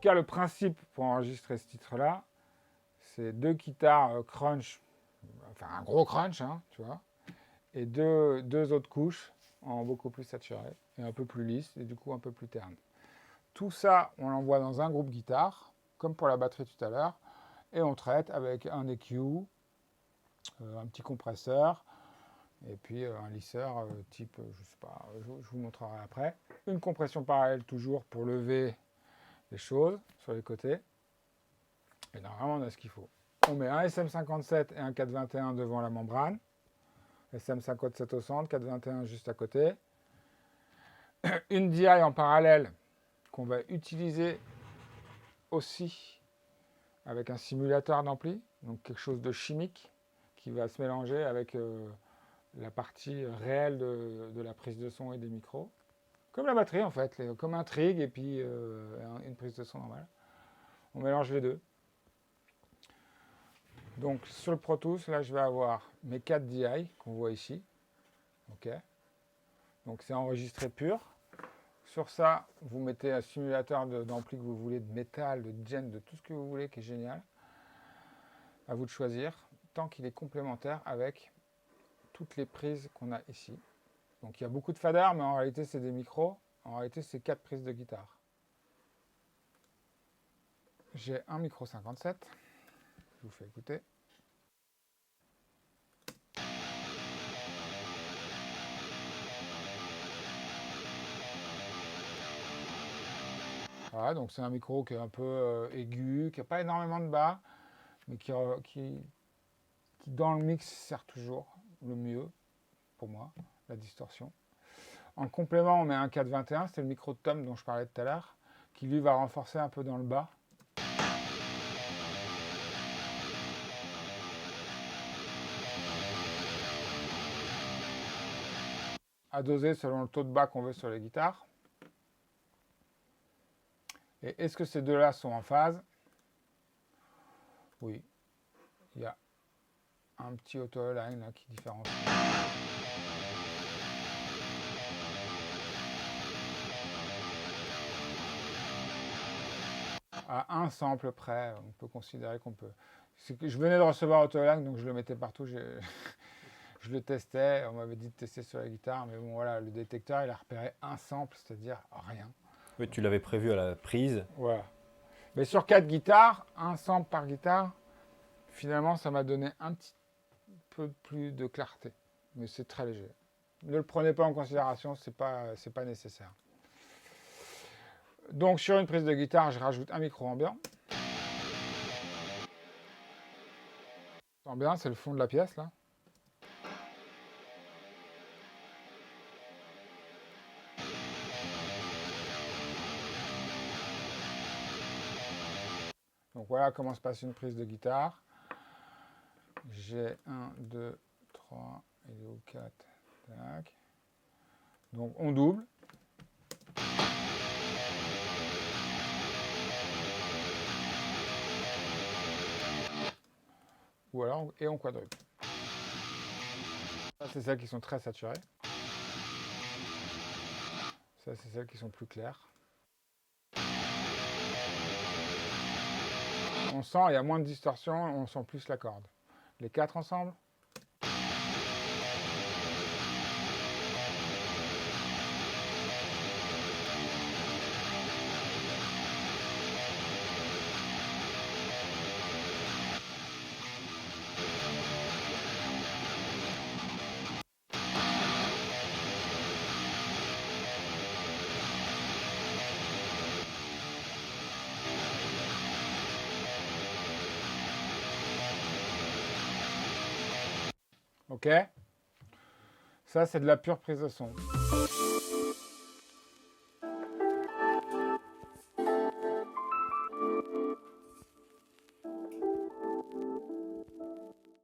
cas, le principe pour enregistrer ce titre-là, c'est 2 guitares crunch, enfin un gros crunch, hein, tu vois, et deux autres couches en beaucoup plus saturé et un peu plus lisse et du coup un peu plus terne. Tout ça, on l'envoie dans un groupe guitare, comme pour la batterie tout à l'heure, et on traite avec un EQ, un petit compresseur, et puis un lisseur type, je sais pas, je vous montrerai après. Une compression parallèle toujours pour lever les choses sur les côtés. Et normalement, on a ce qu'il faut. On met un SM57 et un 421 devant la membrane. SM57 au centre, 421 juste à côté. Une DI en parallèle qu'on va utiliser aussi avec un simulateur d'ampli, donc quelque chose de chimique qui va se mélanger avec la partie réelle de la prise de son et des micros. Comme la batterie en fait, comme un trig et puis une prise de son normale. On mélange les deux. Donc sur le Pro Tools, là je vais avoir mes 4 DI qu'on voit ici. Ok. Donc c'est enregistré pur. Sur ça, vous mettez un simulateur d'ampli que vous voulez, de métal, de gen, de tout ce que vous voulez, qui est génial. À vous de choisir, tant qu'il est complémentaire avec toutes les prises qu'on a ici. Donc il y a beaucoup de faders, mais en réalité c'est des micros. En réalité c'est 4 prises de guitare. J'ai un micro 57. Je vous fais écouter. Voilà, donc c'est un micro qui est un peu aigu, qui n'a pas énormément de bas, mais qui dans le mix sert toujours le mieux, pour moi, la distorsion. En complément, on met un 421, c'est le micro de Tom dont je parlais tout à l'heure, qui lui va renforcer un peu dans le bas. À doser selon le taux de bas qu'on veut sur les guitares. Et est-ce que ces deux-là sont en phase? Oui. Il y a un petit auto-align là qui différencie. À un sample près, on peut considérer qu'on peut. Je venais de recevoir auto-align, donc je le mettais partout. Je le testais, on m'avait dit de tester sur la guitare, mais bon voilà, le détecteur il a repéré un sample, c'est-à-dire rien. Oui, tu l'avais prévu à la prise. Voilà. Mais sur 4 guitares, un sample par guitare, finalement ça m'a donné un petit peu plus de clarté. Mais c'est très léger. Ne le prenez pas en considération, c'est pas nécessaire. Donc sur une prise de guitare, je rajoute un micro ambiant. Ambiant, c'est le fond de la pièce là. Donc voilà comment se passe une prise de guitare. J'ai 1, 2, 3, et 4. Tac. Donc on double. Ou alors, et on quadruple. Ça, c'est celles qui sont très saturées. Ça, c'est celles qui sont plus claires. On sent, il y a moins de distorsion, on sent plus la corde. Les 4 ensemble. Ok. Ça, c'est de la pure prise de son.